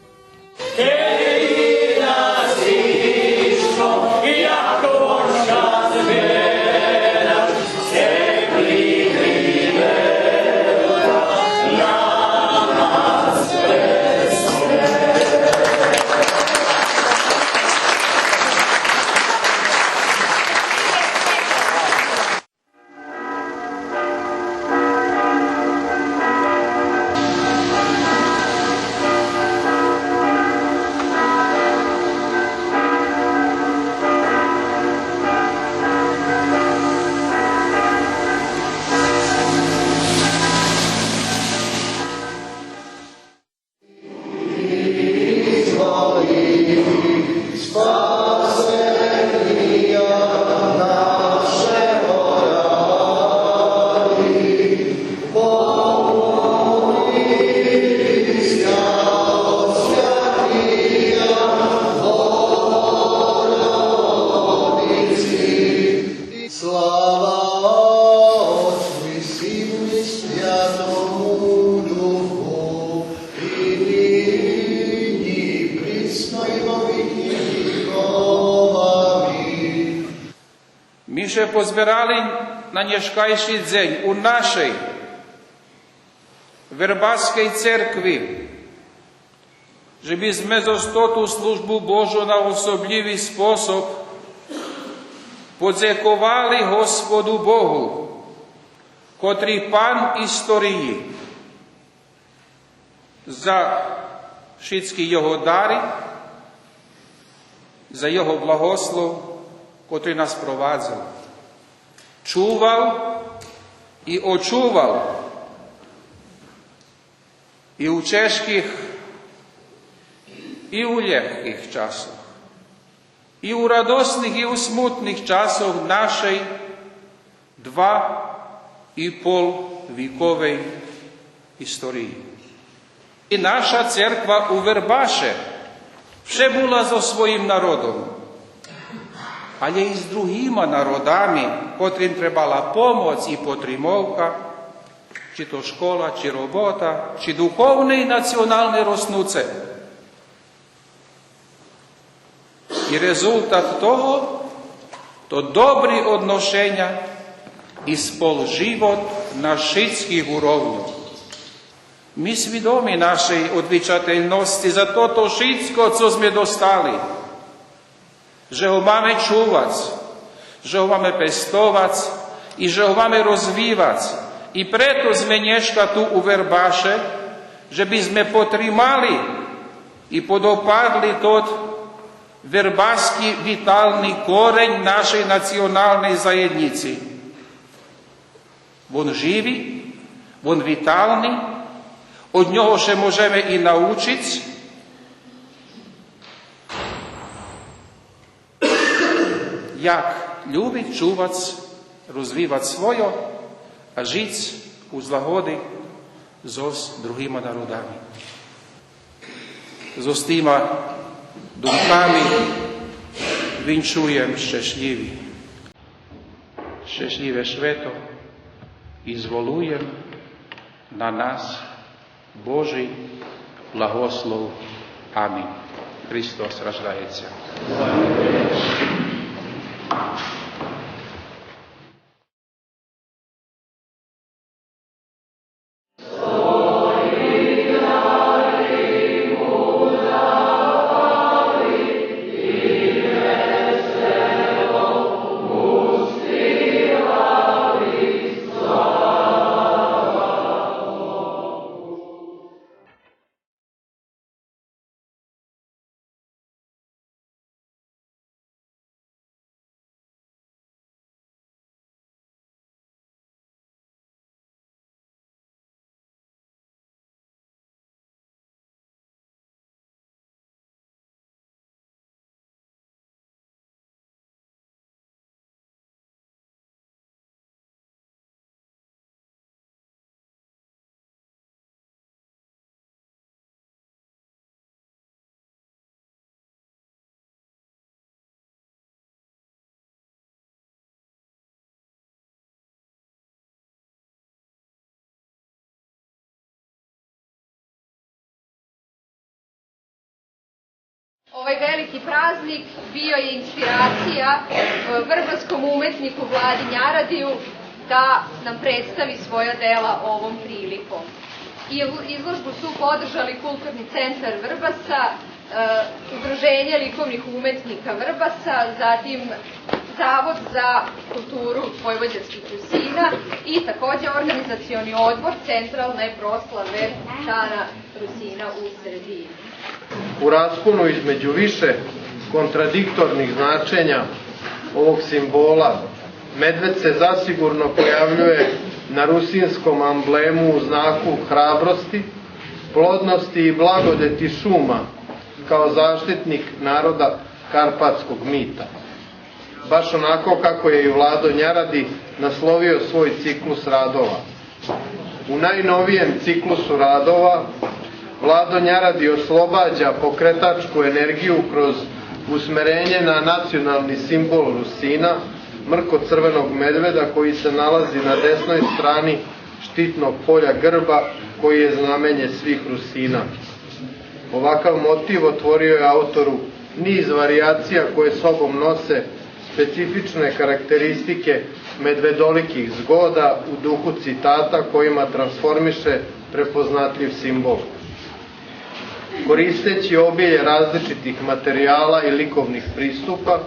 Pozbierali na dneškajší deň u našej Verbaskej cerkvi že by sme zo tú službu Božu na osoblivý spôsob podziękowali Господу Богу, котрий Пан історії, за všetky Його дари, за Його благослов, котрий нас провадзив, čúval i očúval i u ťažkých, i u ľahkých časoch, i u radosných, i u smutných časoch našej 2,5-віковej історії. І наша церква у Вербаше вже була зо своїм народом, але і з другими народами, котрим требала помоць і потримовка, чи то школа, чи робота, чи духовне і національне роснуце. І результат того – to dobrí odnošenja i spoluživot na všetkých úrovňoch. My svidomi našej odvičateľnosti za toto všetko, co sme dostali, že ho máme čúvať, že ho máme pestovať i že ho máme rozvívať. I preto sme dneška tu u Verbaše, že by sme potrimali i podopadli tot verbaški vitalni koreň našej nacionalnej zajednici. On živi, on vitalni, od njoho še možeme i naučiť, jak ljubiť, čuvac, rozvívat svojo a žiť u zlahody so druhými národami. So s týma duмками vinčujem šťastlivé sveto i zvolujem na nás Boží blahoslov. Amen. Hristos raždajeca. Ovaj veliki praznik bio je inspiracija vrbanskom umetniku Vladi Njaradiju da nam predstavi svoja dela ovom prilikom. Izložbu su podržali Kulturni centar Vrbasa, Udruženje likovnih umetnika Vrbasa, zatim Zavod za kulturu vojvođanskih Rusina i takođe organizacioni odbor centralne proslave Dana Rusina u Srbiji. U rasponu između više kontradiktornih značenja ovog simbola, medved se zasigurno pojavljuje na rusinskom amblemu u znaku hrabrosti, plodnosti i blagodeti šuma kao zaštitnik naroda karpatskog mita. Baš onako kako je i Vlado Njaradi naslovio svoj ciklus radova. U najnovijem ciklusu radova Vlado Njaradi oslobađa pokretačku energiju kroz usmerenje na nacionalni simbol Rusina, mrko crvenog medveda koji se nalazi na desnoj strani štitnog polja grba koji je znamenje svih Rusina. Ovakav motiv otvorio je autoru niz varijacija koje sobom nose specifične karakteristike medvedolikih zgoda u duhu citata kojima transformiše prepoznatljiv simbol. Koristeći obilje različitih materijala i likovnih pristupa,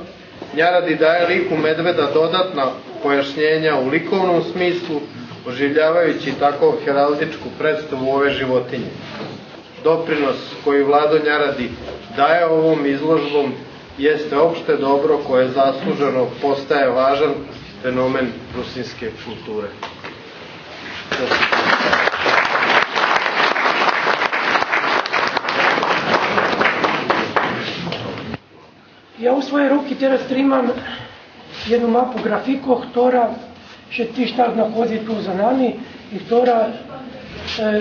Njaradi daje liku medveda dodatna pojašnjenja u likovnom smislu, oživljavajući tako heraldičku predstavu ove životinje. Doprinos koji Vlado Njaradi daje ovom izložbom jeste opšte dobro koje zasluženo postaje važan fenomen rusinske kulture. Ja u svojej ruki teraz trimam jednu mapu grafiko, ktorá še tištag naходи tu za nami i ktorá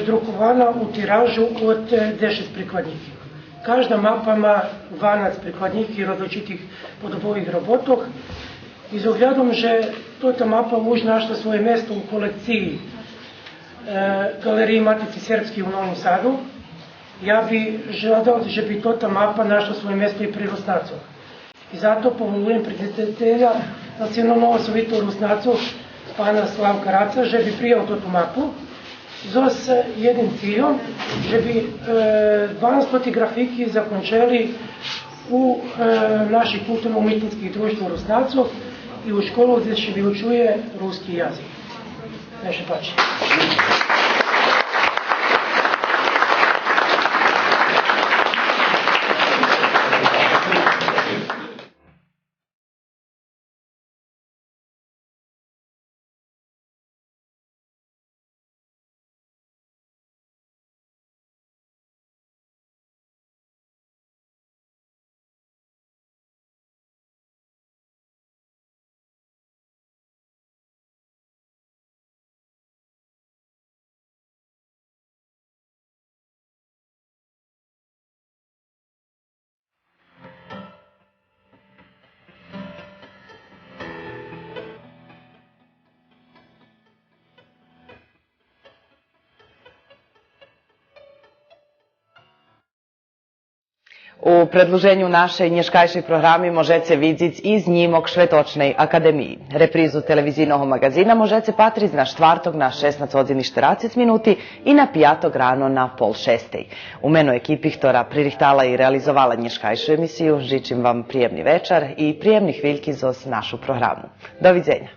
drukovana u tiražu od 10 prikladniki. Każda mapa ma 12 prikladniki različitih podobovih robotov i z ogledom, že tota mapa už našla svoje mesto u kolekciji Galeriji Matice Srpske u Novom Sadu, ja bi želao, že bi tota mapa našla svoje mesto i pri Rusnacov. I zato povolujem predstavitelja nacionalno osovito Rusnacov, pana Slavka Raca, že bi prijao tu mapu s jednim ciljom, že bi 12 grafiki zakončali u naših kulturno-umetnickih društva Rusnacov i u školu gdje še bi učuje ruski jazik. Neše pači. U predluženju naše nješkajšej programi možete vidjeti i znimok Švetočnej akademiji. Reprizu televizijnog magazina možete patriz na štvartog na 16:40 minuti i na pijatog rano na 5:30. U menu ekipi ktora pririhtala i realizovala nješkajšu emisiju, žičim vam prijemni večer i prijemnih viljki za našu programu. Doviđenja.